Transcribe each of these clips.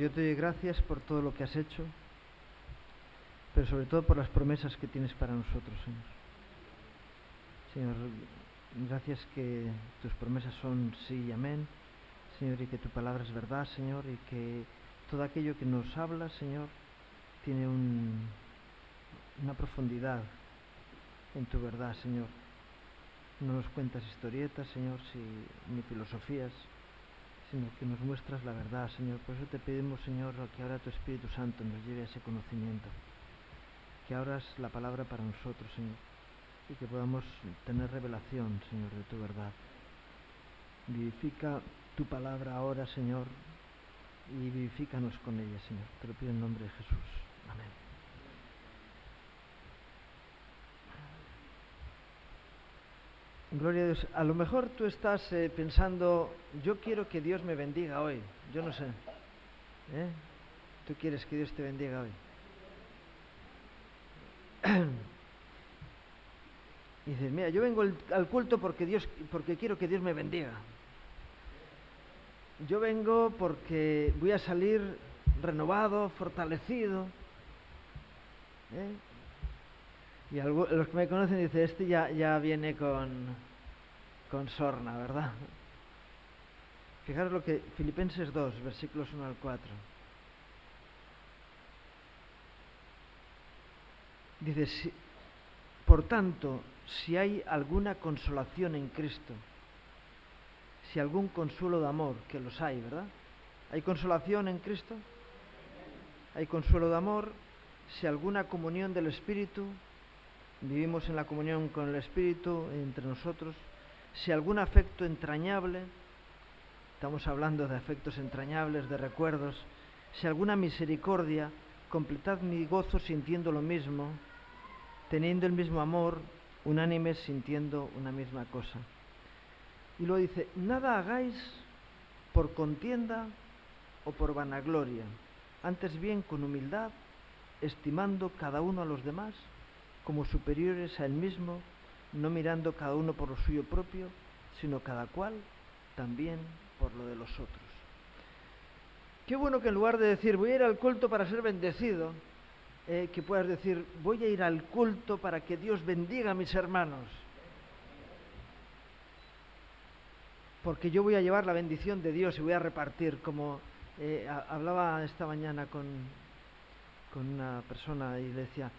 yo te doy gracias por todo lo que has hecho, pero sobre todo por las promesas que tienes para nosotros, Señor. Señor, gracias que tus promesas son sí y amén, Señor, y que tu palabra es verdad, Señor, y que todo aquello que nos habla, Señor, tiene una profundidad en tu verdad, Señor. No nos cuentas historietas, Señor, ni filosofías, sino que nos muestras la verdad, Señor. Por eso te pedimos, Señor, que ahora tu Espíritu Santo nos lleve a ese conocimiento, que abras la palabra para nosotros, Señor, y que podamos tener revelación, Señor, de tu verdad. Vivifica tu palabra ahora, Señor, y vivifícanos con ella, Señor. Te lo pido en nombre de Jesús. Amén. Gloria a Dios. A lo mejor tú estás pensando, yo quiero que Dios me bendiga hoy. Yo no sé. ¿Tú quieres que Dios te bendiga hoy? Y dices, mira, yo vengo al culto porque quiero que Dios me bendiga. Yo vengo porque voy a salir renovado, fortalecido. Y los que me conocen dicen, este ya viene con sorna, ¿verdad? Fijaros lo que Filipenses 2, versículos 1 al 4. Dice, por tanto, si hay alguna consolación en Cristo, si algún consuelo de amor, que los hay, ¿verdad? ¿Hay consolación en Cristo? Hay consuelo de amor, si alguna comunión del Espíritu, vivimos en la comunión con el Espíritu entre nosotros, si algún afecto entrañable, estamos hablando de afectos entrañables, de recuerdos, si alguna misericordia, completad mi gozo sintiendo lo mismo, teniendo el mismo amor, unánimes sintiendo una misma cosa. Y luego dice, nada hagáis por contienda o por vanagloria, antes bien con humildad, estimando cada uno a los demás como superiores a él mismo, no mirando cada uno por lo suyo propio, sino cada cual también por lo de los otros. Qué bueno que en lugar de decir voy a ir al culto para ser bendecido, que puedas decir voy a ir al culto para que Dios bendiga a mis hermanos, porque yo voy a llevar la bendición de Dios y voy a repartir, como hablaba esta mañana con una persona y le decía,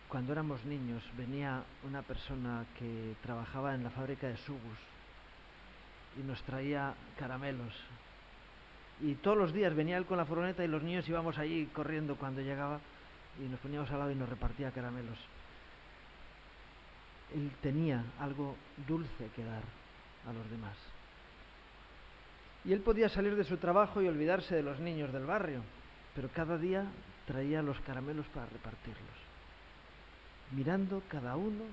cuando éramos niños venía una persona que trabajaba en la fábrica de Subus y nos traía caramelos, y todos los días venía él con la furgoneta y los niños íbamos allí corriendo cuando llegaba y nos poníamos al lado y nos repartía caramelos. Él tenía algo dulce que dar a los demás. Y él podía salir de su trabajo y olvidarse de los niños del barrio, pero cada día traía los caramelos para repartirlos, mirando cada uno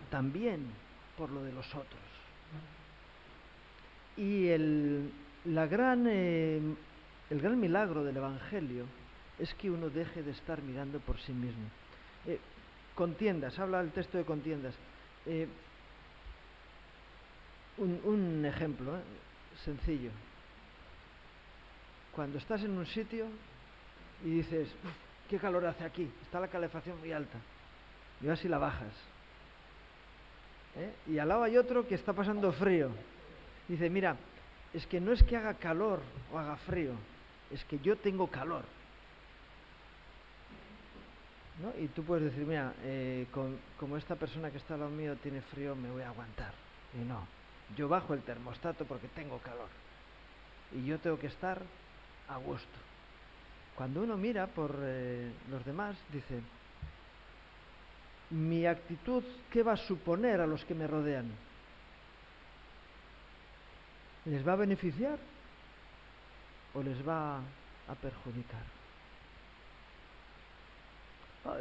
también por lo de los otros. Y el gran milagro del Evangelio es que uno deje de estar mirando por sí mismo. Contiendas, habla el texto de contiendas. Un ejemplo sencillo. Cuando estás en un sitio y dices, qué calor hace aquí, está la calefacción muy alta, y vas y la bajas. Y al lado hay otro que está pasando frío. Dice, mira, es que no es que haga calor o haga frío, es que yo tengo calor, ¿no? Y tú puedes decir, mira, como esta persona que está al lado mío tiene frío, me voy a aguantar. Y no, yo bajo el termostato porque tengo calor y yo tengo que estar a gusto. Cuando uno mira por los demás, dice, mi actitud, ¿qué va a suponer a los que me rodean? ¿Les va a beneficiar o les va a perjudicar?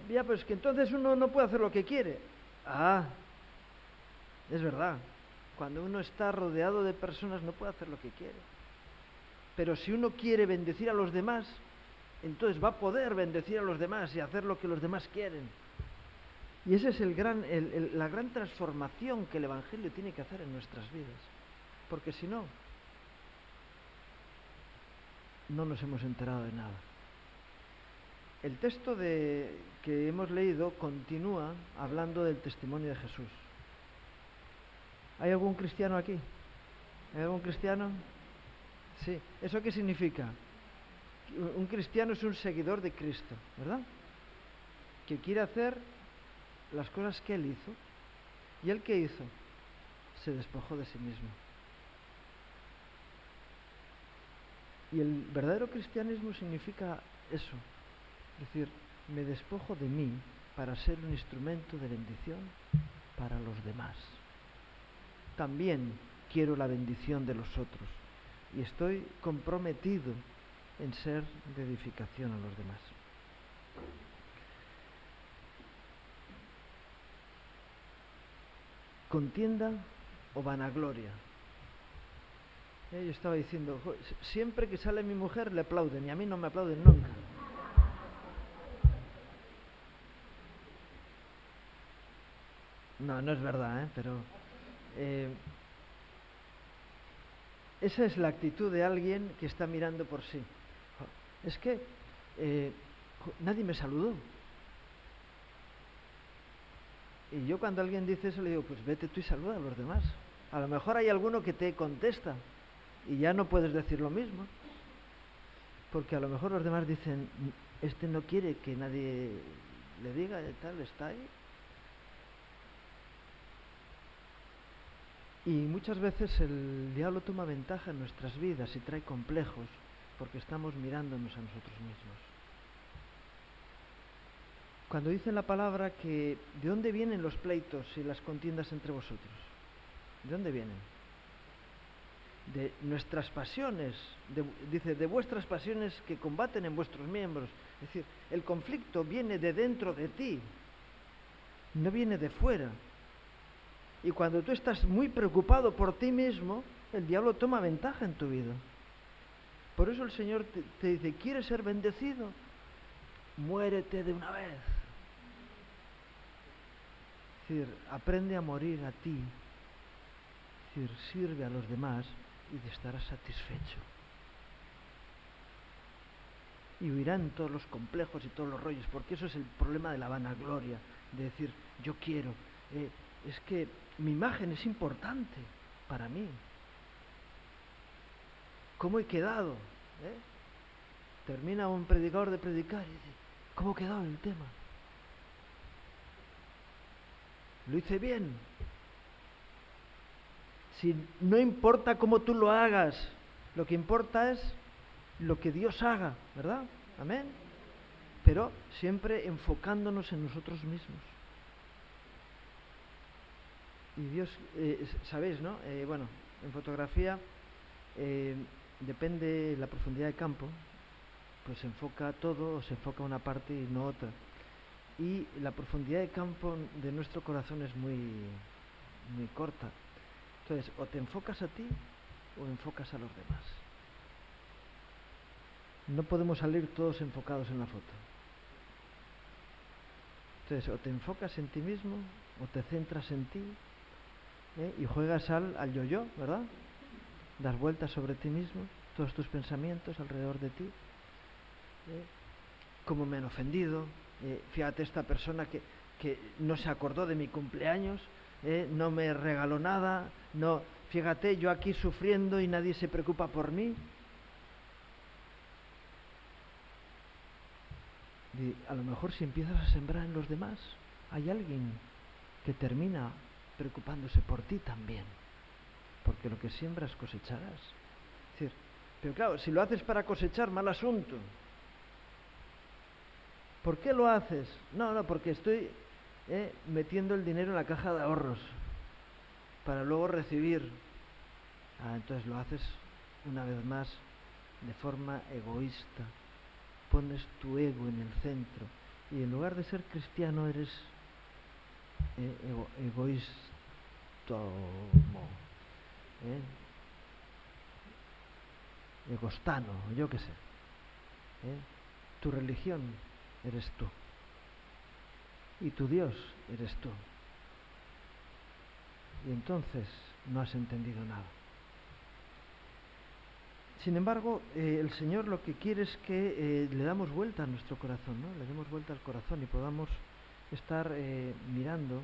Ya, pues que entonces uno no puede hacer lo que quiere. Es verdad. Cuando uno está rodeado de personas no puede hacer lo que quiere. Pero si uno quiere bendecir a los demás, entonces va a poder bendecir a los demás y hacer lo que los demás quieren. Y esa es la gran transformación que el Evangelio tiene que hacer en nuestras vidas. Porque si no, no nos hemos enterado de nada. El texto que hemos leído continúa hablando del testimonio de Jesús. ¿Hay algún cristiano aquí? ¿Hay algún cristiano? Sí. ¿Eso qué significa? Un cristiano es un seguidor de Cristo, ¿verdad? Que quiere hacer las cosas que Él hizo. ¿Y Él qué hizo? Se despojó de sí mismo. Y el verdadero cristianismo significa eso. Es decir, me despojo de mí para ser un instrumento de bendición para los demás. También quiero la bendición de los otros y estoy comprometido en ser de edificación a los demás. Contienda o vanagloria. Yo estaba diciendo, siempre que sale mi mujer le aplauden y a mí no me aplauden nunca. No, no es verdad, pero esa es la actitud de alguien que está mirando por sí. Es que nadie me saludó. Y yo cuando alguien dice eso le digo, pues vete tú y saluda a los demás. A lo mejor hay alguno que te contesta y ya no puedes decir lo mismo. Porque a lo mejor los demás dicen, este no quiere que nadie le diga de tal, está ahí. Y muchas veces el diablo toma ventaja en nuestras vidas y trae complejos porque estamos mirándonos a nosotros mismos. Cuando dice la palabra que ¿de dónde vienen los pleitos y las contiendas entre vosotros? ¿De dónde vienen? De nuestras pasiones, dice, de vuestras pasiones que combaten en vuestros miembros. Es decir, el conflicto viene de dentro de ti, no viene de fuera. Y cuando tú estás muy preocupado por ti mismo, el diablo toma ventaja en tu vida. Por eso el Señor te dice, ¿quieres ser bendecido? Muérete de una vez. Es decir, aprende a morir a ti. Es decir, sirve a los demás y estarás satisfecho. Y huirán todos los complejos y todos los rollos, porque eso es el problema de la vanagloria, de decir, yo quiero. Es que mi imagen es importante para mí. ¿Cómo he quedado? Termina un predicador de predicar y dice, ¿cómo he quedado en el tema? ¿Lo hice bien? Si no importa cómo tú lo hagas, lo que importa es lo que Dios haga, ¿verdad? Amén. Pero siempre enfocándonos en nosotros mismos. Y Dios, sabéis, ¿no? Bueno, en fotografía depende la profundidad de campo, pues se enfoca todo o se enfoca una parte y no otra. Y la profundidad de campo de nuestro corazón es muy, muy corta. Entonces, o te enfocas a ti o enfocas a los demás. No podemos salir todos enfocados en la foto. Entonces, o te enfocas en ti mismo o te centras en ti. Y juegas al yo-yo, ¿verdad? Das vueltas sobre ti mismo, todos tus pensamientos alrededor de ti. Cómo me han ofendido. Fíjate, esta persona que no se acordó de mi cumpleaños, no me regaló nada. No, fíjate, yo aquí sufriendo y nadie se preocupa por mí. Y a lo mejor si empiezas a sembrar en los demás, hay alguien que termina preocupándose por ti también, porque lo que siembras cosecharás. Es decir, pero claro, si lo haces para cosechar, mal asunto. ¿Por qué lo haces? No, porque estoy metiendo el dinero en la caja de ahorros para luego recibir. Entonces lo haces una vez más de forma egoísta. Pones tu ego en el centro y en lugar de ser cristiano eres egoísta. Egostano, yo qué sé. Tu religión eres tú y tu Dios eres tú, y entonces no has entendido nada. Sin embargo, el Señor lo que quiere es que le damos vuelta a nuestro corazón, ¿no? Le demos vuelta al corazón y podamos estar mirando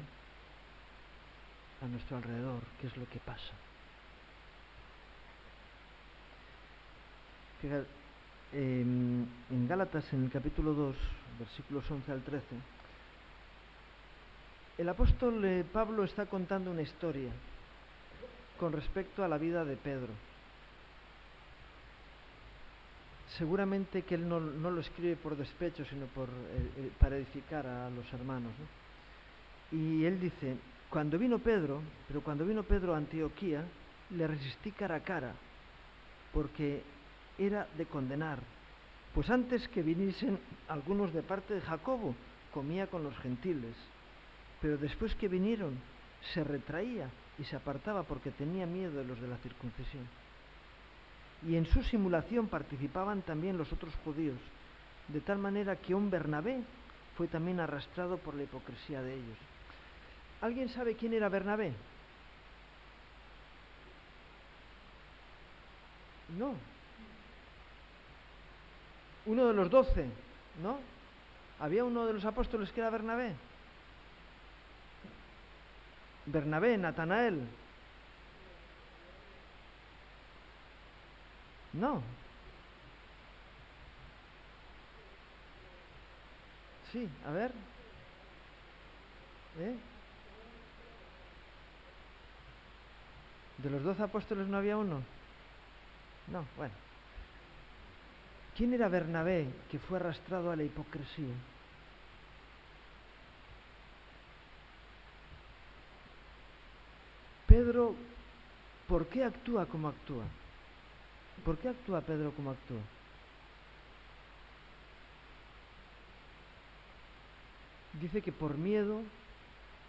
a nuestro alrededor qué es lo que pasa. Fíjate, en Gálatas, en el capítulo 2, versículos 11 al 13, el apóstol Pablo está contando una historia con respecto a la vida de Pedro. Seguramente que él no lo escribe por despecho, sino para edificar a los hermanos, ¿no? Y él dice, cuando vino Pedro a Antioquía, le resistí cara a cara, porque era de condenar, pues antes que viniesen algunos de parte de Jacobo, comía con los gentiles, pero después que vinieron, se retraía y se apartaba porque tenía miedo de los de la circuncisión. Y en su simulación participaban también los otros judíos, de tal manera que un Bernabé fue también arrastrado por la hipocresía de ellos. ¿Alguien sabe quién era Bernabé? No. Uno de los 12, ¿no? ¿Había uno de los apóstoles que era Bernabé? Bernabé, Natanael. No. Sí, a ver. ¿De los 12 apóstoles no había uno? No, bueno. ¿Quién era Bernabé que fue arrastrado a la hipocresía? Pedro, ¿por qué actúa como actúa? ¿Por qué actúa Pedro como actúa? Dice que por miedo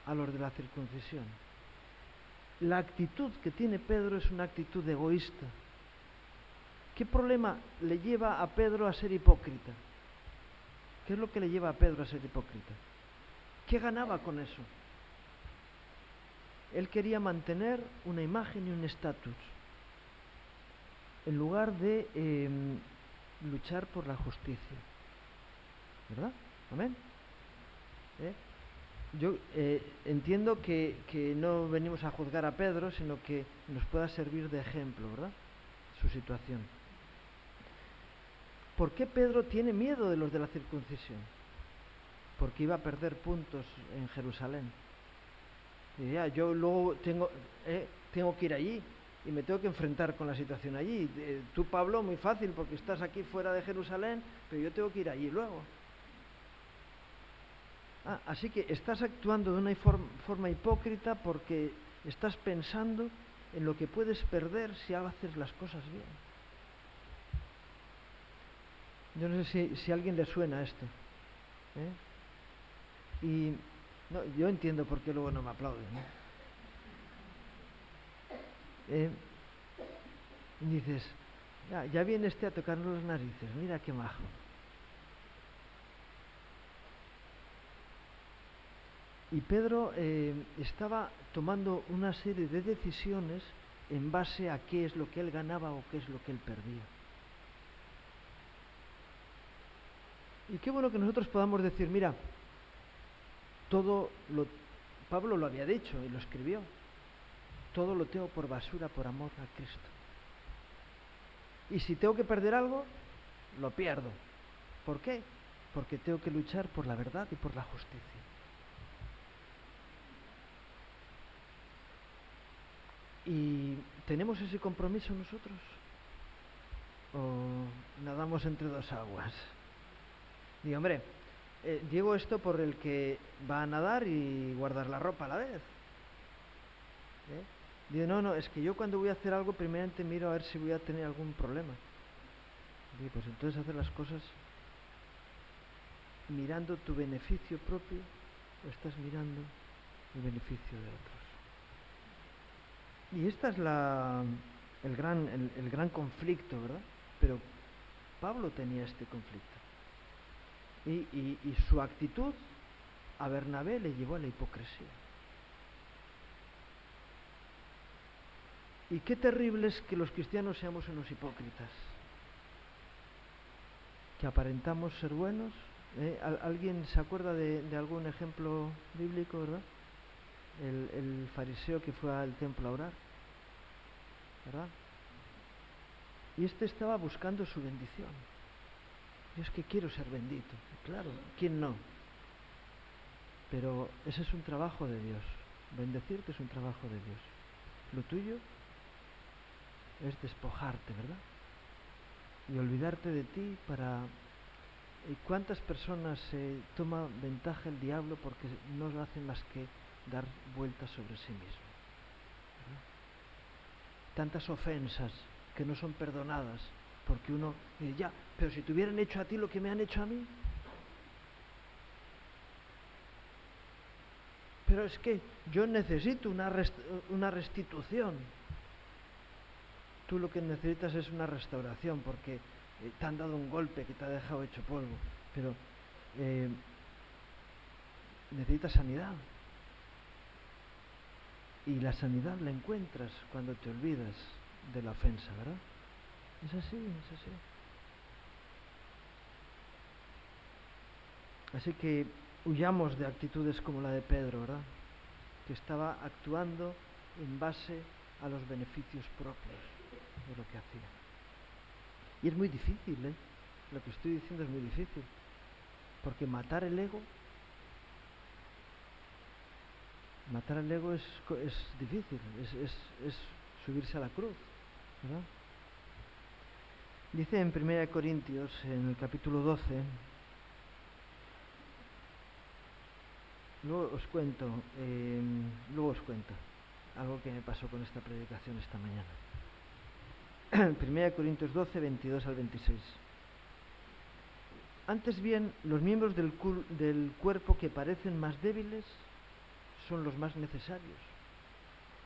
a los de la circuncisión. La actitud que tiene Pedro es una actitud egoísta. ¿Qué problema le lleva a Pedro a ser hipócrita? ¿Qué es lo que le lleva a Pedro a ser hipócrita? ¿Qué ganaba con eso? Él quería mantener una imagen y un estatus, en lugar de luchar por la justicia. ¿Verdad? ¿Amén? Yo entiendo que no venimos a juzgar a Pedro, sino que nos pueda servir de ejemplo, ¿verdad? Su situación. ¿Por qué Pedro tiene miedo de los de la circuncisión? Porque iba a perder puntos en Jerusalén. Y ya, yo luego tengo que ir allí y me tengo que enfrentar con la situación allí. Tú, Pablo, muy fácil porque estás aquí fuera de Jerusalén, pero yo tengo que ir allí luego. Así que estás actuando de una forma hipócrita porque estás pensando en lo que puedes perder si haces las cosas bien. Yo no sé si a alguien le suena esto. Y no, yo entiendo por qué luego no me aplauden, ¿no? Dices, ya viene este a tocarnos las narices, mira qué majo. Y Pedro estaba tomando una serie de decisiones en base a qué es lo que él ganaba o qué es lo que él perdía. Y qué bueno que nosotros podamos decir, mira, Pablo lo había dicho y lo escribió, todo lo tengo por basura por amor a Cristo. Y si tengo que perder algo, lo pierdo. ¿Por qué? Porque tengo que luchar por la verdad y por la justicia. ¿Y tenemos ese compromiso nosotros? ¿O nadamos entre dos aguas? Digo, hombre, digo esto por el que va a nadar y guardar la ropa a la vez. Digo, no, es que yo cuando voy a hacer algo, primeramente miro a ver si voy a tener algún problema. Digo, pues entonces hacer las cosas mirando tu beneficio propio o estás mirando el beneficio de otros. Y esta es el gran conflicto, ¿verdad? Pero Pablo tenía este conflicto. Y su actitud a Bernabé le llevó a la hipocresía. Y qué terrible es que los cristianos seamos unos hipócritas, que aparentamos ser buenos. ¿Alguien se acuerda de algún ejemplo bíblico, verdad? El fariseo que fue al templo a orar, ¿verdad? Y este estaba buscando su bendición. Yo es que quiero ser bendito. Claro, ¿quién no? Pero ese es un trabajo de Dios. Bendecirte es un trabajo de Dios. Lo tuyo es despojarte, ¿verdad? Y olvidarte de ti para... ¿Cuántas personas toma ventaja el diablo porque no hacen más que dar vueltas sobre sí mismo? ¿Verdad? Tantas ofensas que no son perdonadas porque uno dice, ya, pero si te hubieran hecho a ti lo que me han hecho a mí. Pero es que yo necesito una restitución. Tú lo que necesitas es una restauración porque te han dado un golpe que te ha dejado hecho polvo. Pero necesitas sanidad. Y la sanidad la encuentras cuando te olvidas de la ofensa, ¿verdad? Es así, es así. Así que huyamos de actitudes como la de Pedro, ¿verdad? Que estaba actuando en base a los beneficios propios de lo que hacía. Y es muy difícil, ¿eh? Lo que estoy diciendo es muy difícil. Porque matar el ego es difícil, es subirse a la cruz, ¿verdad? Dice en 1 Corintios, en el capítulo 12, luego os cuento algo que me pasó con esta predicación esta mañana. 1 Corintios 12, 22 al 26. Antes bien, los miembros del cuerpo que parecen más débiles son los más necesarios.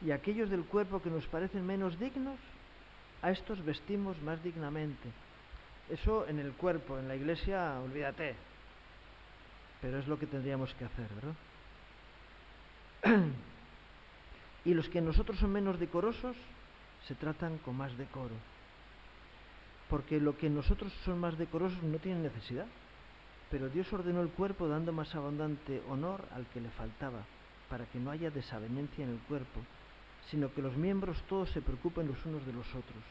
Y aquellos del cuerpo que nos parecen menos dignos, a estos vestimos más dignamente. Eso en el cuerpo, en la iglesia, olvídate. Pero es lo que tendríamos que hacer, ¿verdad? Y los que en nosotros son menos decorosos, se tratan con más decoro. Porque lo que en nosotros son más decorosos no tienen necesidad. Pero Dios ordenó el cuerpo dando más abundante honor al que le faltaba, para que no haya desavenencia en el cuerpo, sino que los miembros todos se preocupen los unos de los otros.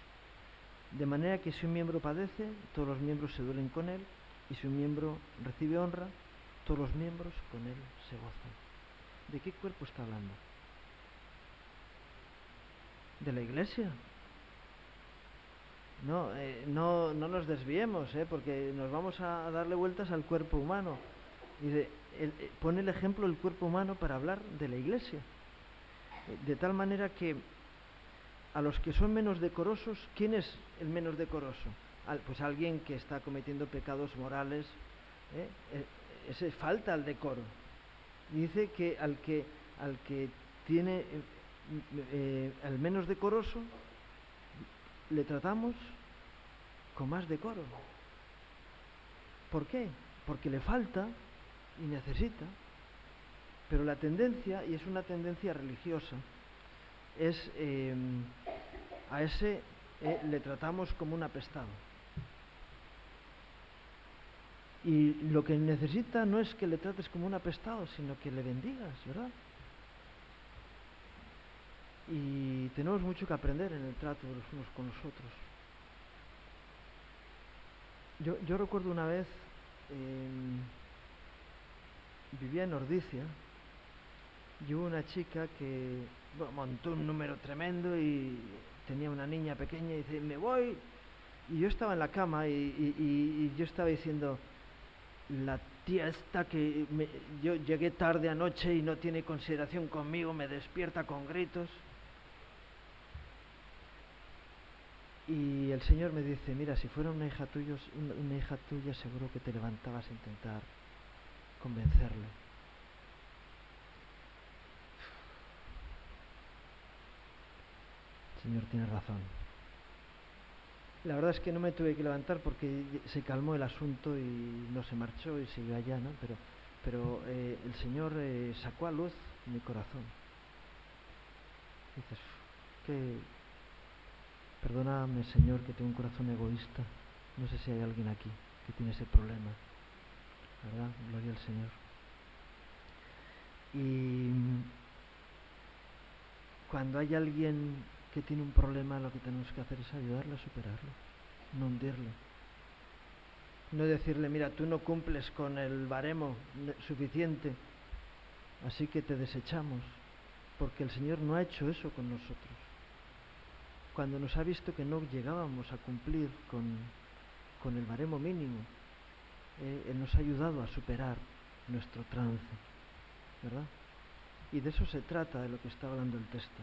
De manera que si un miembro padece, todos los miembros se duelen con él, y si un miembro recibe honra, todos los miembros con él se gozan. ¿De qué cuerpo está hablando? ¿De la iglesia? No nos desviemos, porque nos vamos a darle vueltas al cuerpo humano. Y pone el ejemplo del cuerpo humano para hablar de la iglesia. De tal manera que a los que son menos decorosos, ¿quién es el menos decoroso? Pues alguien que está cometiendo pecados morales, ese falta al decoro. Dice que al que tiene al menos decoroso le tratamos con más decoro. ¿Por qué? Porque le falta y necesita. Pero la tendencia, y es una tendencia religiosa, es a ese le tratamos como un apestado. Y lo que necesita no es que le trates como un apestado, sino que le bendigas, ¿verdad? Y tenemos mucho que aprender en el trato de los unos con los otros. Yo recuerdo una vez, vivía en Ordicia, y hubo una chica que montó un número tremendo y tenía una niña pequeña y dice, me voy. Y yo estaba en la cama y yo estaba diciendo, la tía esta que yo llegué tarde anoche y no tiene consideración conmigo, me despierta con gritos. Y el Señor me dice, mira, si fuera una hija tuya seguro que te levantabas a intentar convencerle. El Señor tiene razón. La verdad es que no me tuve que levantar porque se calmó el asunto y no se marchó y siguió allá, ¿no? Pero el Señor sacó a luz mi corazón. Dices, Perdóname, Señor, que tengo un corazón egoísta. No sé si hay alguien aquí que tiene ese problema, ¿verdad? Gloria al Señor. Y cuando hay alguien que tiene un problema, lo que tenemos que hacer es ayudarle a superarlo, no hundirlo. No decirle, mira, tú no cumples con el baremo suficiente, así que te desechamos, porque el Señor no ha hecho eso con nosotros. Cuando nos ha visto que no llegábamos a cumplir con el baremo mínimo, Él nos ha ayudado a superar nuestro trance, ¿verdad? Y de eso se trata, de lo que está hablando el texto.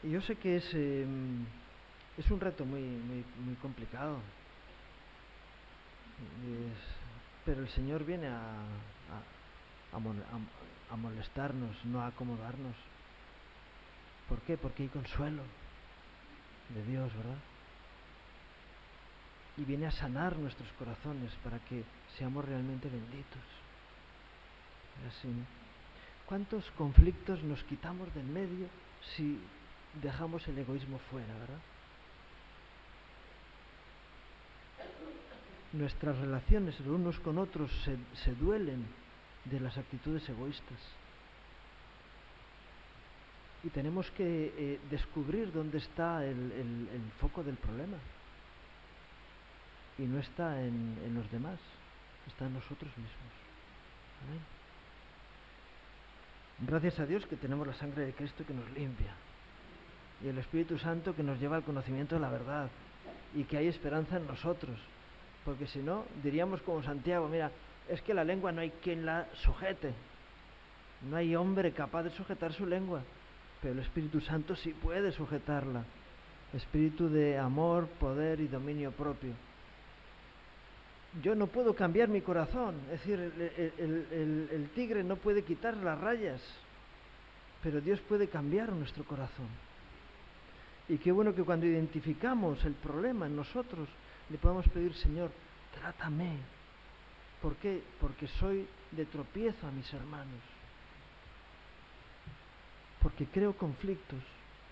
Y yo sé que es un reto muy complicado, pero el Señor viene a molestarnos, no a acomodarnos. ¿Por qué? Porque hay consuelo de Dios, ¿verdad? Y viene a sanar nuestros corazones para que seamos realmente benditos. Así. ¿Cuántos conflictos nos quitamos del medio si dejamos el egoísmo fuera, verdad? Nuestras relaciones los unos con otros se duelen de las actitudes egoístas. Y tenemos que descubrir dónde está el foco del problema. Y no está en los demás, está en nosotros mismos. Amén. Gracias a Dios que tenemos la sangre de Cristo que nos limpia. Y el Espíritu Santo que nos lleva al conocimiento de la verdad. Y que hay esperanza en nosotros. Porque si no, diríamos como Santiago, mira, es que la lengua no hay quien la sujete. No hay hombre capaz de sujetar su lengua. Pero el Espíritu Santo sí puede sujetarla. Espíritu de amor, poder y dominio propio. Yo no puedo cambiar mi corazón, es decir, el tigre no puede quitar las rayas, pero Dios puede cambiar nuestro corazón. Y qué bueno que cuando identificamos el problema en nosotros, le podamos pedir, Señor, trátame. ¿Por qué? Porque soy de tropiezo a mis hermanos. Porque creo conflictos,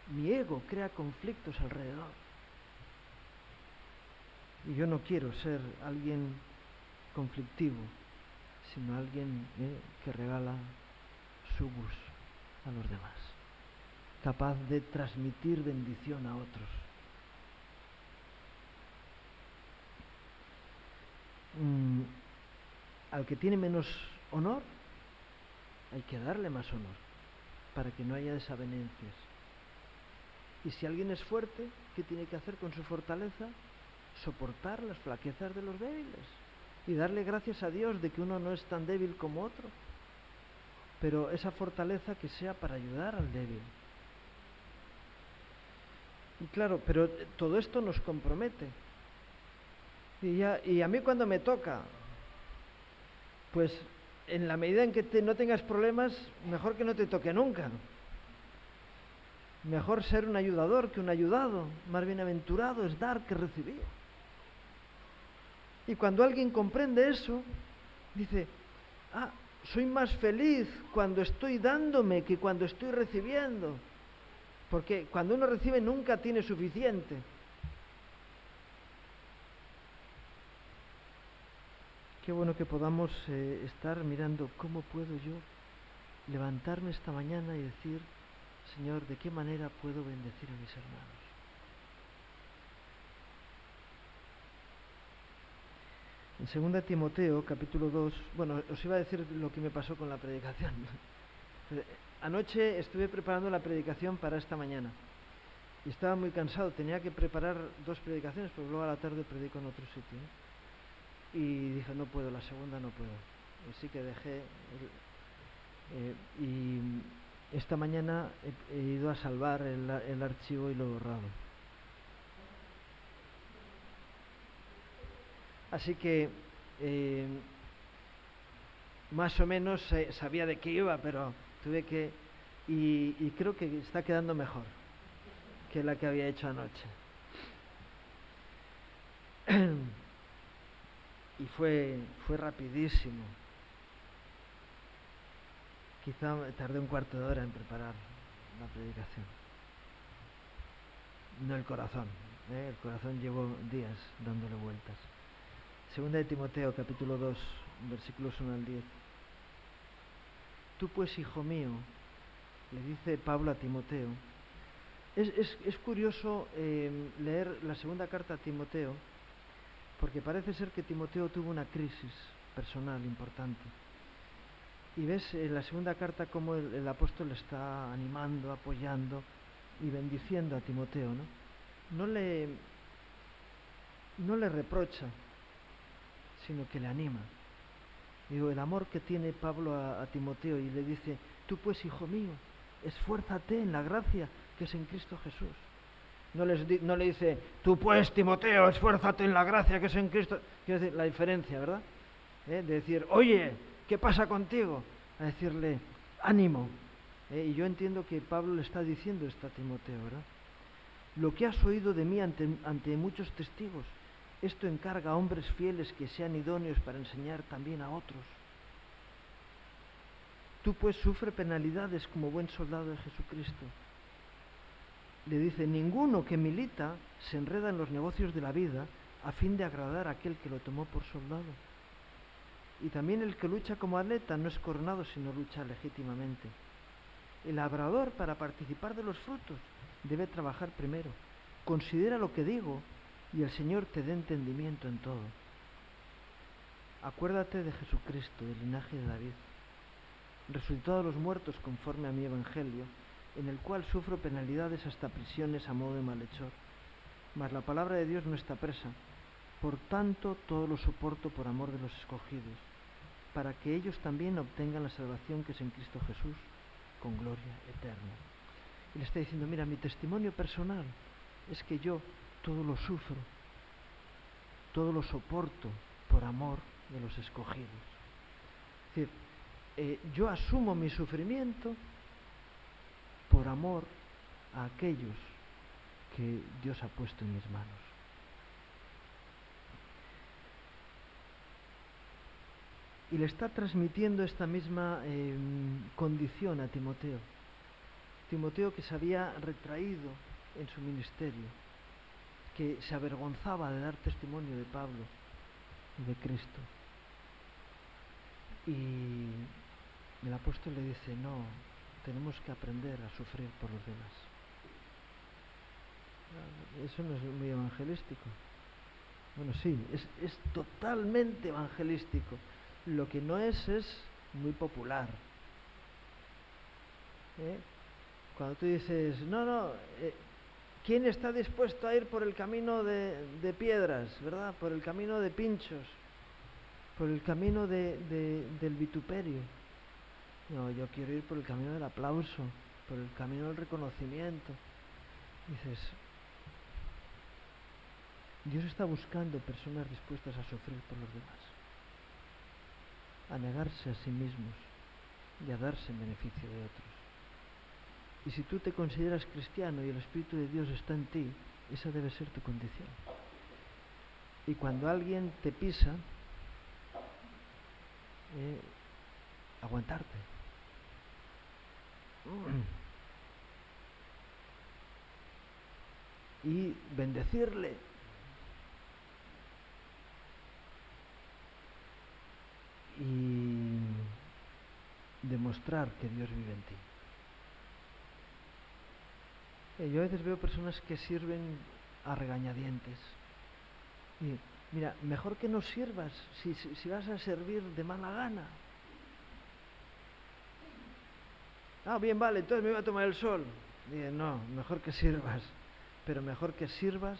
mi ego crea conflictos alrededor. Y yo no quiero ser alguien conflictivo, sino alguien que regala su bus a los demás, capaz de transmitir bendición a otros. Al que tiene menos honor, hay que darle más honor, para que no haya desavenencias. Y si alguien es fuerte, ¿qué tiene que hacer con su fortaleza? Soportar las flaquezas de los débiles y darle gracias a Dios de que uno no es tan débil como otro, pero esa fortaleza que sea para ayudar al débil. Y claro, pero todo esto nos compromete. Y a mí cuando me toca, pues en la medida en que no tengas problemas, mejor que no te toque nunca. Mejor ser un ayudador que un ayudado. Más bienaventurado es dar que recibir. Y cuando alguien comprende eso, dice, soy más feliz cuando estoy dándome que cuando estoy recibiendo. Porque cuando uno recibe nunca tiene suficiente. Qué bueno que podamos estar mirando cómo puedo yo levantarme esta mañana y decir, Señor, ¿de qué manera puedo bendecir a mis hermanos? En 2 Timoteo, capítulo 2, bueno, os iba a decir lo que me pasó con la predicación. Anoche estuve preparando la predicación para esta mañana y estaba muy cansado, tenía que preparar 2 predicaciones, pero luego a la tarde predico en otro sitio. Y dije, no puedo, la segunda no puedo. Así que dejé, y esta mañana he ido a salvar el archivo y lo he borrado. Así que más o menos sabía de qué iba, pero tuve que... Y creo que está quedando mejor que la que había hecho anoche. Y fue rapidísimo. Quizá tardé un cuarto de hora en preparar la predicación. no el corazón. El corazón llevo días dándole vueltas. Segunda de Timoteo, capítulo 2, versículos 1 al 10. Tú pues, hijo mío, le dice Pablo a Timoteo. Es curioso leer la segunda carta a Timoteo, porque parece ser que Timoteo tuvo una crisis personal importante. Y ves en la segunda carta cómo el apóstol está animando, apoyando y bendiciendo a Timoteo, ¿no? No le reprocha, sino que le anima. Digo, el amor que tiene Pablo a Timoteo, y le dice, tú pues, hijo mío, esfuérzate en la gracia que es en Cristo Jesús. No le dice, tú pues, Timoteo, esfuérzate en la gracia que es en Cristo. Quiero decir, la diferencia, ¿verdad? De decir, oye, ¿qué pasa contigo? A decirle, ánimo. Y yo entiendo que Pablo le está diciendo esto a Timoteo, ¿verdad? Lo que has oído de mí ante muchos testigos, esto encarga a hombres fieles que sean idóneos para enseñar también a otros. Tú pues sufre penalidades como buen soldado de Jesucristo. Le dice, ninguno que milita se enreda en los negocios de la vida a fin de agradar a aquel que lo tomó por soldado. Y también el que lucha como atleta no es coronado sino lucha legítimamente. El labrador, para participar de los frutos, debe trabajar primero. Considera lo que digo y el Señor te dé entendimiento en todo. Acuérdate de Jesucristo, del linaje de David, resucitado de los muertos conforme a mi evangelio, en el cual sufro penalidades hasta prisiones a modo de malhechor. Mas la palabra de Dios no está presa. Por tanto, todo lo soporto por amor de los escogidos, para que ellos también obtengan la salvación que es en Cristo Jesús, con gloria eterna. Y le está diciendo, mira, mi testimonio personal es que yo todo lo sufro, todo lo soporto por amor de los escogidos. Es decir, yo asumo mi sufrimiento por amor a aquellos que Dios ha puesto en mis manos. Y le está transmitiendo esta misma condición a Timoteo. Timoteo, que se había retraído en su ministerio, que se avergonzaba de dar testimonio de Pablo y de Cristo. Y el apóstol le dice, no, tenemos que aprender a sufrir por los demás. Eso no es muy evangelístico. Bueno, sí, es totalmente evangelístico. Lo que no es muy popular. Cuando tú dices, ¿quién está dispuesto a ir por el camino de piedras, verdad? Por el camino de pinchos, por el camino del vituperio. No, yo quiero ir por el camino del aplauso, por el camino del reconocimiento. Dices, Dios está buscando personas dispuestas a sufrir por los demás, a negarse a sí mismos y a darse en beneficio de otros. Y si tú te consideras cristiano y el Espíritu de Dios está en ti, esa debe ser tu condición. Y cuando alguien te pisa, aguantarte. Y bendecirle. Y demostrar que Dios vive en ti. Yo a veces veo personas que sirven a regañadientes. Y mira, mejor que no sirvas si vas a servir de mala gana. Bien, vale, entonces me voy a tomar el sol. Dije, no, mejor que sirvas, pero mejor que sirvas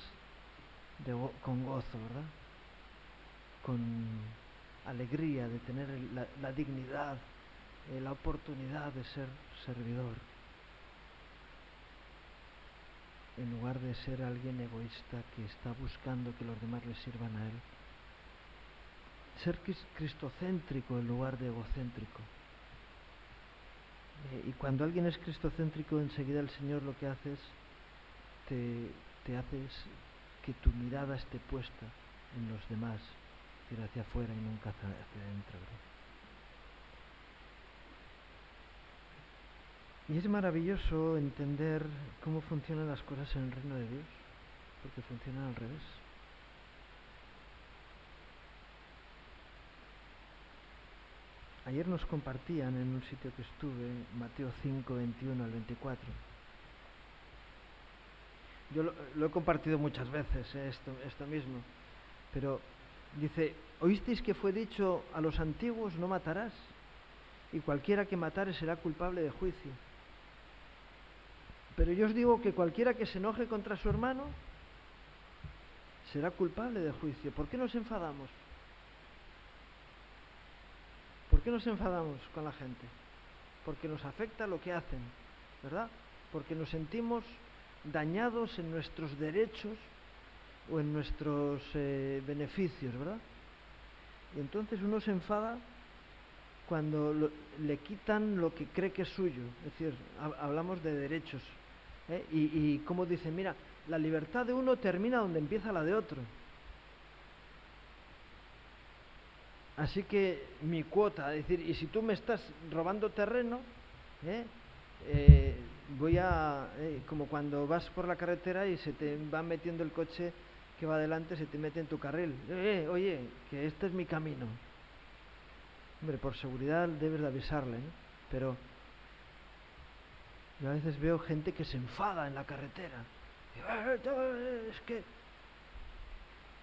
con gozo, ¿verdad? Con alegría de tener la dignidad, la oportunidad de ser servidor, en lugar de ser alguien egoísta que está buscando que los demás le sirvan a él. Ser cristocéntrico en lugar de egocéntrico. Y cuando alguien es cristocéntrico, enseguida el Señor lo que hace es te hace que tu mirada esté puesta en los demás, ir hacia afuera y nunca hacia adentro, ¿verdad? Y es maravilloso entender cómo funcionan las cosas en el reino de Dios, porque funcionan al revés. Ayer nos compartían en un sitio que estuve, Mateo 5, 21 al 24. Yo lo he compartido muchas veces, esto mismo, pero dice, ¿oísteis que fue dicho a los antiguos, no matarás? Y cualquiera que matare será culpable de juicio. Pero yo os digo que cualquiera que se enoje contra su hermano será culpable de juicio. ¿Por qué nos enfadamos? ¿Por qué nos enfadamos con la gente? Porque nos afecta lo que hacen, ¿verdad? Porque nos sentimos dañados en nuestros derechos o en nuestros beneficios, ¿verdad? Y entonces uno se enfada cuando le quitan lo que cree que es suyo. Es decir, hablamos de derechos. Y como dicen, mira, la libertad de uno termina donde empieza la de otro. Así que mi cuota, es decir, y si tú me estás robando terreno, voy a, como cuando vas por la carretera y se te va metiendo el coche que va adelante, se te mete en tu carril. Oye, que este es mi camino. Hombre, por seguridad debes de avisarle, ¿no? Pero yo a veces veo gente que se enfada en la carretera. Es que...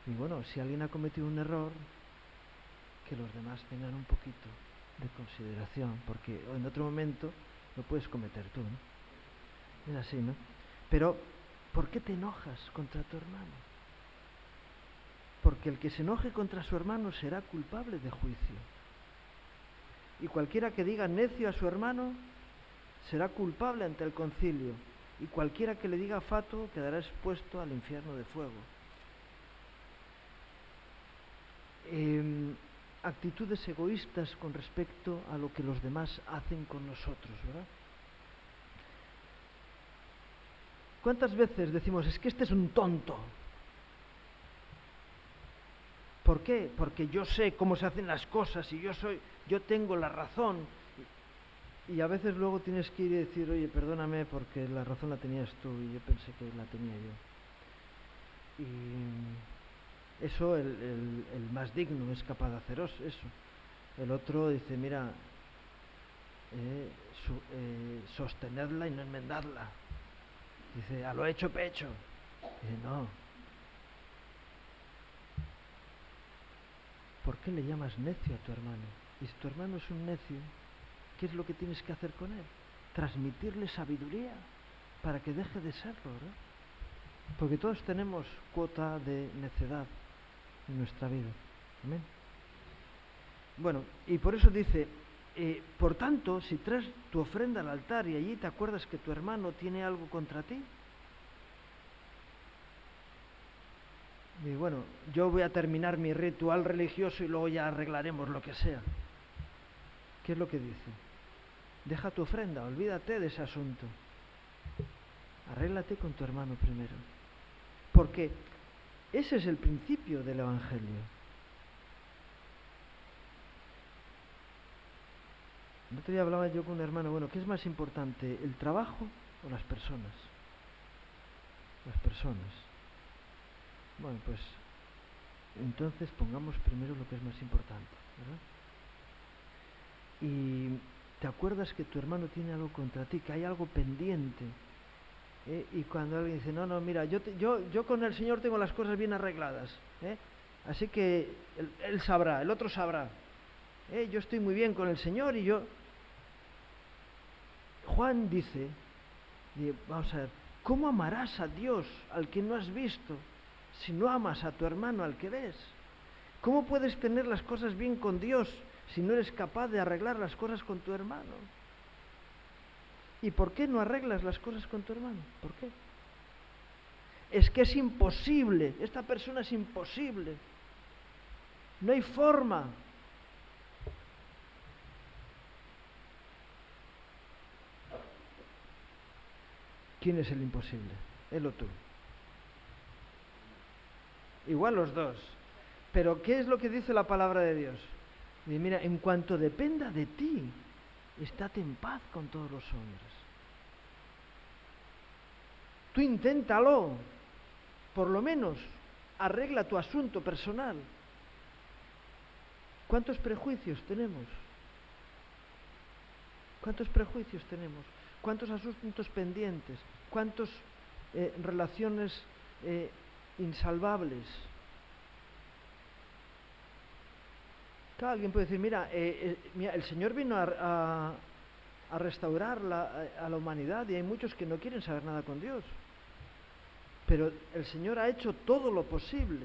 Y bueno, si alguien ha cometido un error, que los demás tengan un poquito de consideración, porque en otro momento lo puedes cometer tú, ¿no? Es así, ¿no? Pero, ¿por qué te enojas contra tu hermano? Porque el que se enoje contra su hermano será culpable de juicio. Y cualquiera que diga necio a su hermano será culpable ante el concilio. Y cualquiera que le diga fatuo quedará expuesto al infierno de fuego. Actitudes egoístas con respecto a lo que los demás hacen con nosotros, ¿verdad? ¿Cuántas veces decimos, es que este es un tonto? ¿Por qué? Porque yo sé cómo se hacen las cosas y yo tengo la razón. Y a veces luego tienes que ir y decir, oye, perdóname porque la razón la tenías tú y yo pensé que la tenía yo. Y eso el más digno es capaz de hacer eso. El otro dice, mira, sostenedla y no enmendadla. Dice, a lo hecho pecho. Dice, no. ¿Por qué le llamas necio a tu hermano? Y si tu hermano es un necio, ¿qué es lo que tienes que hacer con él? Transmitirle sabiduría para que deje de serlo, ¿verdad? Porque todos tenemos cuota de necedad en nuestra vida. ¿Amén? Bueno, y por eso dice, por tanto, si traes tu ofrenda al altar y allí te acuerdas que tu hermano tiene algo contra ti, y bueno, yo voy a terminar mi ritual religioso y luego ya arreglaremos lo que sea. ¿Qué es lo que dice? Deja tu ofrenda, olvídate de ese asunto. Arréglate con tu hermano primero. Porque ese es el principio del Evangelio. El otro día hablaba yo con un hermano, bueno, ¿qué es más importante, el trabajo o las personas? Las personas. Bueno, pues entonces pongamos primero lo que es más importante, ¿verdad? Y te acuerdas que tu hermano tiene algo contra ti, que hay algo pendiente. Y cuando alguien dice, no, mira, yo con el Señor tengo las cosas bien arregladas. Así que él sabrá, el otro sabrá. Yo estoy muy bien con el Señor y yo... Juan dice, vamos a ver, ¿cómo amarás a Dios al que no has visto si no amas a tu hermano al que ves? ¿Cómo puedes tener las cosas bien con Dios si no eres capaz de arreglar las cosas con tu hermano? ¿Y por qué no arreglas las cosas con tu hermano? ¿Por qué? Es que es imposible, esta persona es imposible. No hay forma. ¿Quién es el imposible? Él o tú. Igual los dos. Pero ¿qué es lo que dice la palabra de Dios? Y mira, en cuanto dependa de ti, estate en paz con todos los hombres. Tú inténtalo, por lo menos arregla tu asunto personal. ¿Cuántos prejuicios tenemos? ¿Cuántos prejuicios tenemos? ¿Cuántos asuntos pendientes? ¿Cuántas relaciones insalvables? Claro, alguien puede decir, mira, el Señor vino a restaurar a la humanidad y hay muchos que no quieren saber nada con Dios. Pero el Señor ha hecho todo lo posible.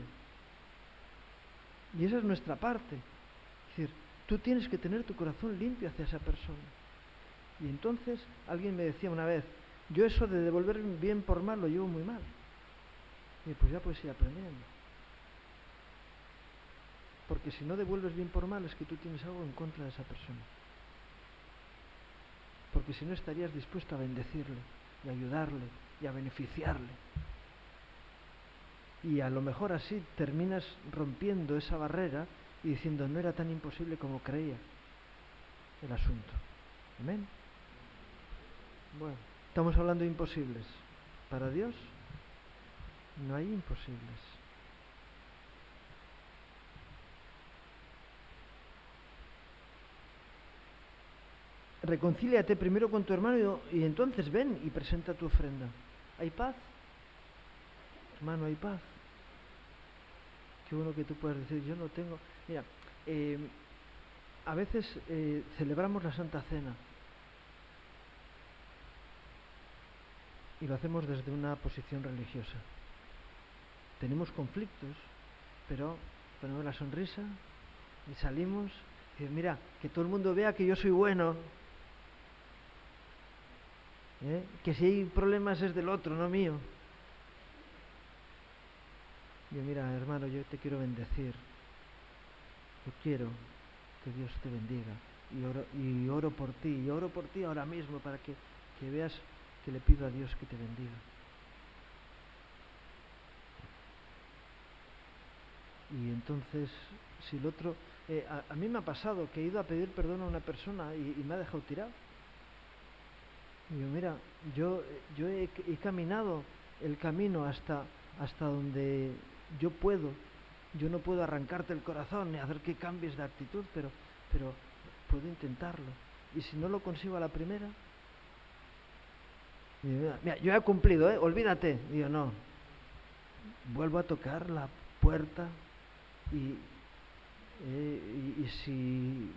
Y esa es nuestra parte. Es decir, tú tienes que tener tu corazón limpio hacia esa persona. Y entonces alguien me decía una vez, yo eso de devolver bien por mal lo llevo muy mal. Y pues ya puedes ir aprendiendo. Porque si no devuelves bien por mal es que tú tienes algo en contra de esa persona. Porque si no estarías dispuesto a bendecirle, y a ayudarle, y a beneficiarle. Y a lo mejor así terminas rompiendo esa barrera y diciendo, no era tan imposible como creía el asunto. ¿Amén? Bueno, estamos hablando de imposibles. Para Dios no hay imposibles. Reconcíliate primero con tu hermano y entonces ven y presenta tu ofrenda. ¿Hay paz? Hermano, hay paz. Qué bueno que tú puedas decir, yo no tengo... Mira, a veces celebramos la Santa Cena y lo hacemos desde una posición religiosa. Tenemos conflictos, pero ponemos la sonrisa y salimos y decimos, mira, que todo el mundo vea que yo soy bueno. Que si hay problemas es del otro, no mío. Yo, mira, hermano, yo te quiero bendecir. Yo quiero que Dios te bendiga. Y oro por ti. Y oro por ti ahora mismo para que veas que le pido a Dios que te bendiga. Y entonces, si el otro... a mí me ha pasado que he ido a pedir perdón a una persona y me ha dejado tirado. Y yo, mira, yo he caminado el camino hasta donde yo puedo. Yo no puedo arrancarte el corazón ni hacer que cambies de actitud, pero puedo intentarlo. Y si no lo consigo a la primera, y mira, yo he cumplido, olvídate. Y yo, no, vuelvo a tocar la puerta y si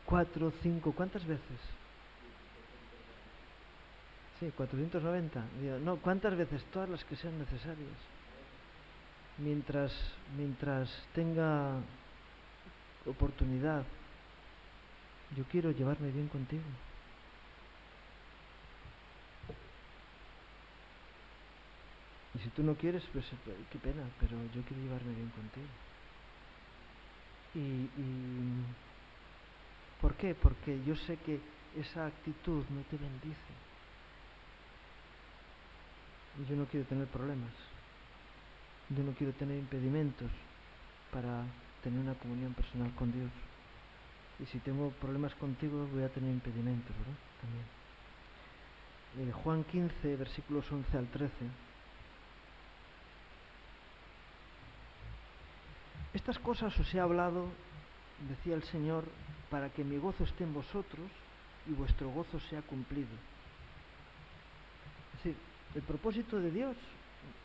4, 5, ¿cuántas veces? Sí, 490. Digo, no, ¿cuántas veces? Todas las que sean necesarias. Mientras tenga oportunidad, yo quiero llevarme bien contigo. Y si tú no quieres, pues qué pena, pero yo quiero llevarme bien contigo. Y ¿por qué? Porque yo sé que esa actitud no te bendice. Y yo no quiero tener problemas. Yo no quiero tener impedimentos para tener una comunión personal con Dios. Y si tengo problemas contigo, voy a tener impedimentos, ¿verdad? También. Juan 15, versículos 11 al 13. Estas cosas os he hablado, decía el Señor, para que mi gozo esté en vosotros y vuestro gozo sea cumplido. Es decir, el propósito de Dios,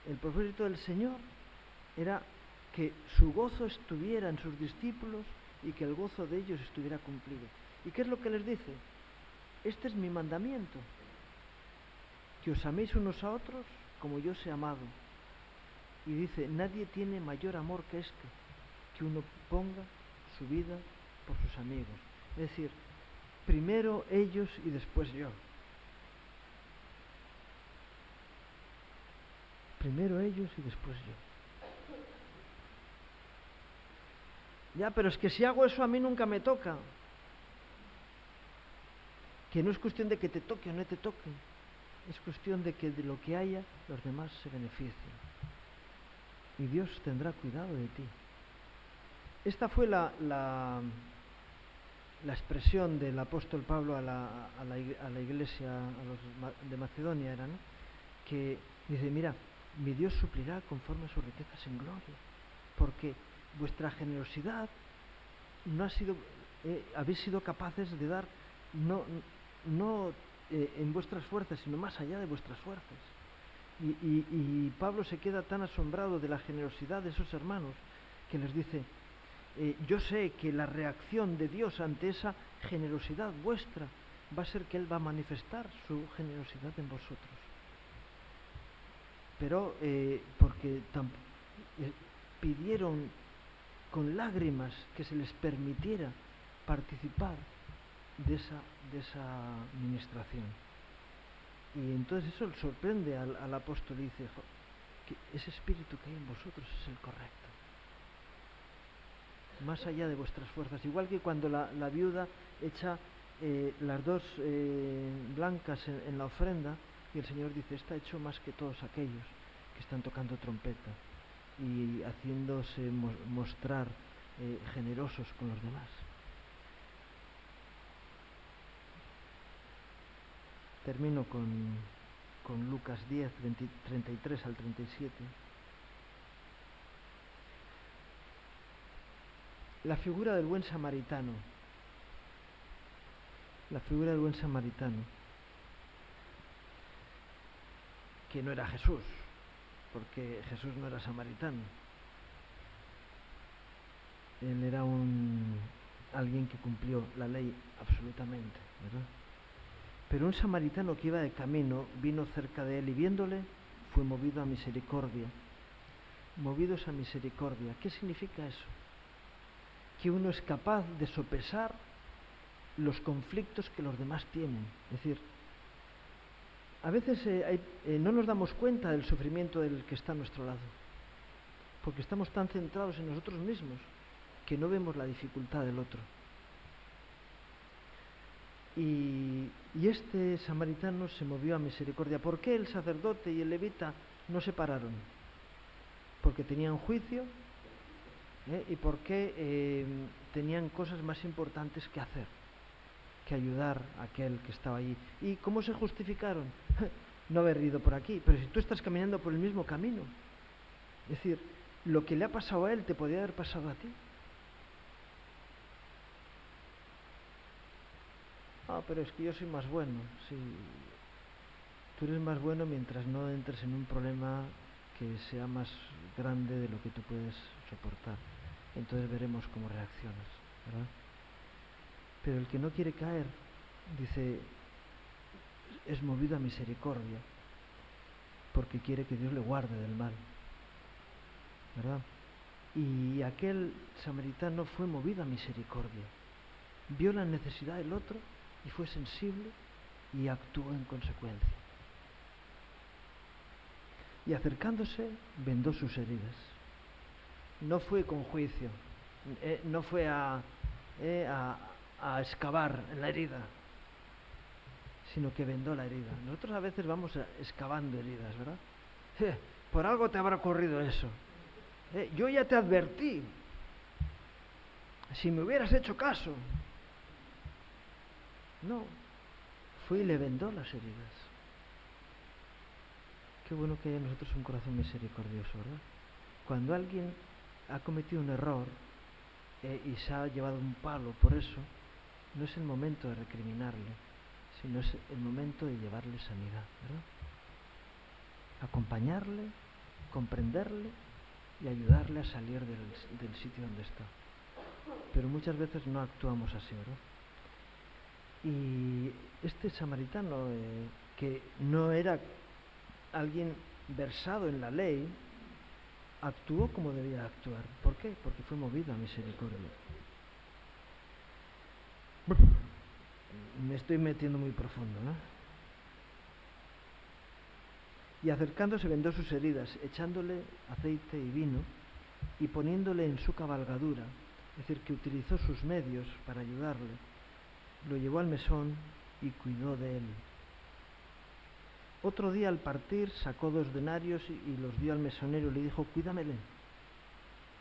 el propósito del Señor, era que su gozo estuviera en sus discípulos y que el gozo de ellos estuviera cumplido. ¿Y qué es lo que les dice? Este es mi mandamiento, que os améis unos a otros como yo os he amado. Y dice, nadie tiene mayor amor que este, que uno ponga su vida por sus amigos. Es decir, primero ellos y después yo. Primero ellos y después yo. Ya, pero es que si hago eso a mí nunca me toca. Que no es cuestión de que te toque o no te toque. Es cuestión de que de lo que haya los demás se beneficien. Y Dios tendrá cuidado de ti. Esta fue la expresión del apóstol Pablo a la iglesia de Macedonia, era, ¿no? Que Dice, mira, mi Dios suplirá conforme a sus riquezas en gloria, porque vuestra generosidad no ha sido, habéis sido capaces de dar no en vuestras fuerzas, sino más allá de vuestras fuerzas. Y Pablo se queda tan asombrado de la generosidad de esos hermanos que les dice, yo sé que la reacción de Dios ante esa generosidad vuestra va a ser que Él va a manifestar su generosidad en vosotros. Pero porque pidieron con lágrimas que se les permitiera participar de esa ministración. Y entonces eso le sorprende al apóstol y dice, que ese espíritu que hay en vosotros es el correcto, más allá de vuestras fuerzas. Igual que cuando la viuda echa las dos blancas en la ofrenda, y el Señor dice, está hecho más que todos aquellos que están tocando trompeta y haciéndose mostrar generosos con los demás. Termino con Lucas 10, 33 al 37. La figura del buen samaritano. La figura del buen samaritano. Que no era Jesús, porque Jesús no era samaritano. Él era alguien que cumplió la ley absolutamente, ¿verdad? Pero un samaritano que iba de camino vino cerca de él y viéndole fue movido a misericordia. Movidos a misericordia. ¿Qué significa eso? Que uno es capaz de sopesar los conflictos que los demás tienen. Es decir, a veces no nos damos cuenta del sufrimiento del que está a nuestro lado, porque estamos tan centrados en nosotros mismos que no vemos la dificultad del otro. Y este samaritano se movió a misericordia. ¿Por qué el sacerdote y el levita no se pararon? Porque tenían juicio y porque tenían cosas más importantes que hacer que ayudar a aquel que estaba allí. ¿Y cómo se justificaron? No haber ido por aquí, pero si tú estás caminando por el mismo camino, es decir, lo que le ha pasado a él te podría haber pasado a ti. Pero es que yo soy más bueno. Sí, tú eres más bueno mientras no entres en un problema que sea más grande de lo que tú puedes soportar. Entonces veremos cómo reaccionas, ¿verdad? Pero el que no quiere caer, dice, es movido a misericordia, porque quiere que Dios le guarde del mal, ¿verdad? Y aquel samaritano fue movido a misericordia, vio la necesidad del otro y fue sensible y actuó en consecuencia. Y acercándose, vendó sus heridas. No fue con juicio, no fue a excavar en la herida, sino que vendó la herida. Nosotros a veces vamos excavando heridas, ¿verdad? Por algo te habrá ocurrido eso. Yo ya te advertí. Si me hubieras hecho caso. No, fue y le vendó las heridas. Qué bueno que haya en nosotros un corazón misericordioso, ¿verdad? Cuando alguien ha cometido un error y se ha llevado un palo por eso, no es el momento de recriminarle, sino es el momento de llevarle sanidad, ¿verdad? Acompañarle, comprenderle y ayudarle a salir del sitio donde está. Pero muchas veces no actuamos así, ¿verdad? Y este samaritano, que no era alguien versado en la ley, actuó como debía actuar. ¿Por qué? Porque fue movido a misericordia. Me estoy metiendo muy profundo, ¿no? Y acercándose vendó sus heridas, echándole aceite y vino y poniéndole en su cabalgadura, es decir, que utilizó sus medios para ayudarle, lo llevó al mesón y cuidó de él. Otro día al partir sacó 2 denarios y los dio al mesonero y le dijo, cuídamele,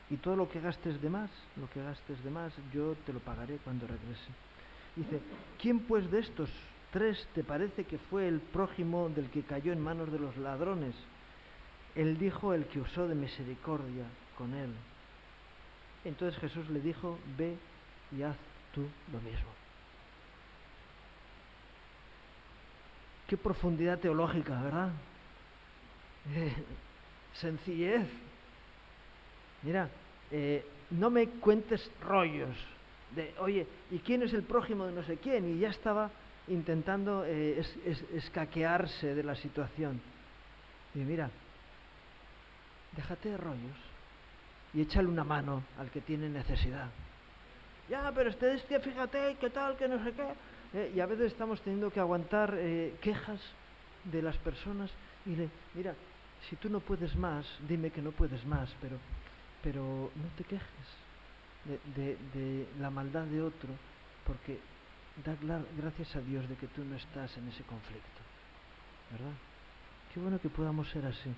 y todo lo que gastes de más, yo te lo pagaré cuando regrese. Dice, ¿quién pues de estos 3 te parece que fue el prójimo del que cayó en manos de los ladrones Él dijo el que usó de misericordia con él. Entonces Jesús le dijo, ve y haz tú lo mismo. Qué profundidad teológica, ¿verdad? Sencillez. Mira, no me cuentes rollos de, oye, ¿y quién es el prójimo de no sé quién? Y ya estaba intentando escaquearse de la situación. Y mira, déjate de rollos y échale una mano al que tiene necesidad. Ya, pero fíjate, qué tal, que no sé qué. Y a veces estamos teniendo que aguantar quejas de las personas y mira, si tú no puedes más, dime que no puedes más, pero no te quejes de la maldad de otro, porque da gracias a Dios de que tú no estás en ese conflicto, ¿verdad? Qué bueno que podamos ser así.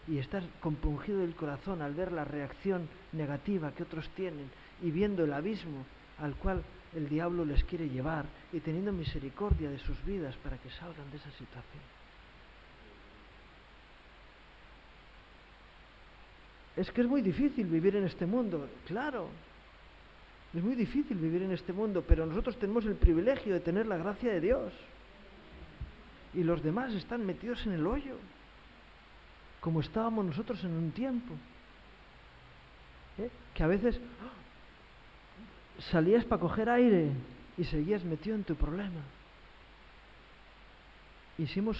Y estar compungido del corazón al ver la reacción negativa que otros tienen y viendo el abismo al cual el diablo les quiere llevar y teniendo misericordia de sus vidas para que salgan de esa situación. Es que es muy difícil vivir en este mundo, claro. Es muy difícil vivir en este mundo, pero nosotros tenemos el privilegio de tener la gracia de Dios. Y los demás están metidos en el hoyo, como estábamos nosotros en un tiempo. Que a veces salías para coger aire y seguías metido en tu problema. Y si hemos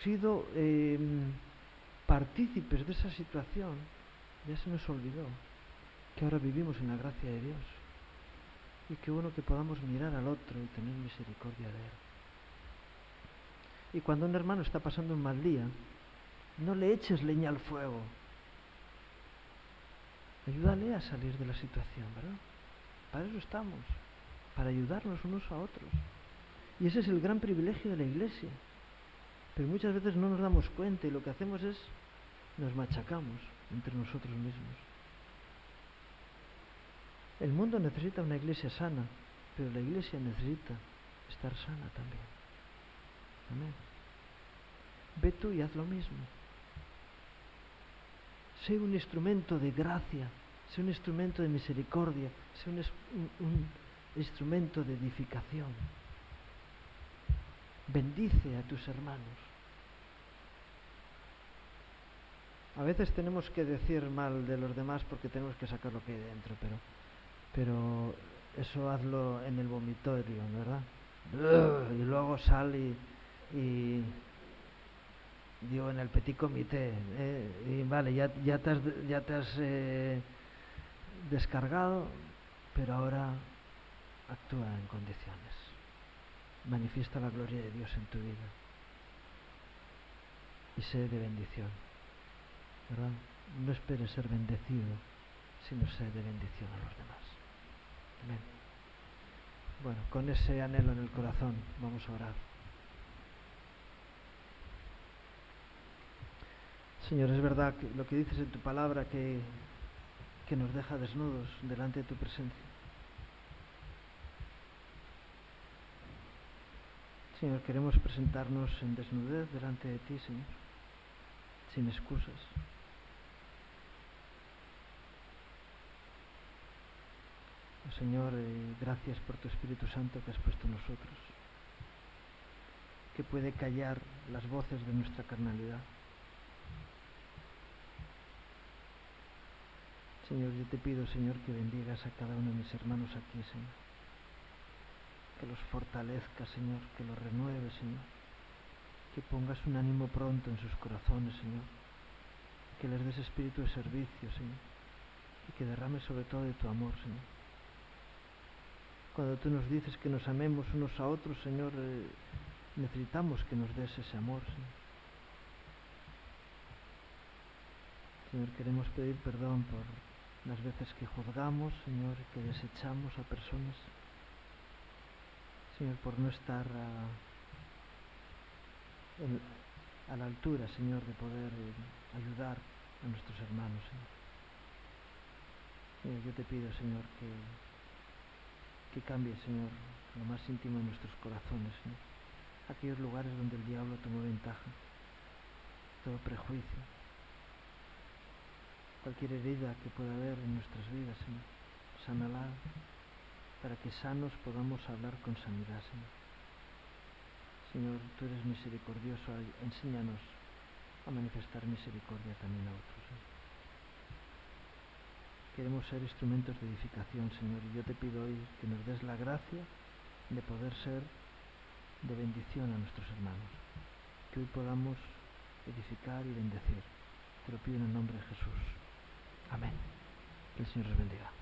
sido partícipes de esa situación, ya se nos olvidó que ahora vivimos en la gracia de Dios. Y qué bueno que podamos mirar al otro y tener misericordia de él. Y cuando un hermano está pasando un mal día, no le eches leña al fuego. Ayúdale a salir de la situación, ¿verdad? Para eso estamos, para ayudarnos unos a otros. Y ese es el gran privilegio de la Iglesia. Pero muchas veces no nos damos cuenta y lo que hacemos es nos machacamos entre nosotros mismos. El mundo necesita una iglesia sana, pero la iglesia necesita estar sana también. Amén. Ve tú y haz lo mismo. Sé un instrumento de gracia, sé un instrumento de misericordia, sé un instrumento de edificación. Bendice a tus hermanos. A veces tenemos que decir mal de los demás porque tenemos que sacar lo que hay dentro, pero eso hazlo en el vomitorio, ¿verdad? Y luego sal y digo, en el petit comité, y vale, ya te has descargado, pero ahora actúa en condiciones. Manifiesta la gloria de Dios en tu vida y sé de bendición, ¿verdad? No esperes ser bendecido, sino sé de bendición a los demás. Amén. Bueno, con ese anhelo en el corazón vamos a orar. Señor, es verdad que lo que dices en tu palabra que nos deja desnudos delante de tu presencia. Señor, queremos presentarnos en desnudez delante de ti, Señor, sin excusas. Señor, gracias por tu Espíritu Santo que has puesto en nosotros, que puede callar las voces de nuestra carnalidad. Señor, yo te pido, Señor, que bendigas a cada uno de mis hermanos aquí, Señor. Que los fortalezcas, Señor, que los renueves, Señor. Que pongas un ánimo pronto en sus corazones, Señor. Que les des espíritu de servicio, Señor. Y que derrames sobre todo de tu amor, Señor. Cuando tú nos dices que nos amemos unos a otros, Señor, necesitamos que nos des ese amor, Señor. Señor, queremos pedir perdón por las veces que juzgamos, Señor, que desechamos a personas. Señor, por no estar a la altura, Señor, de poder ayudar a nuestros hermanos, Señor. Señor, yo te pido, Señor, que cambie, Señor, lo más íntimo de nuestros corazones, Señor. Aquellos lugares donde el diablo tomó ventaja, todo prejuicio. cualquier herida que pueda haber en nuestras vidas, Señor. Sánala para que sanos podamos hablar con sanidad, Señor. Señor, tú eres misericordioso, enséñanos a manifestar misericordia también a otros, Señor. Queremos ser instrumentos de edificación, Señor, y yo te pido hoy que nos des la gracia de poder ser de bendición a nuestros hermanos, que hoy podamos edificar y bendecir. Te lo pido en el nombre de Jesús. Amén. Que el Señor os bendiga.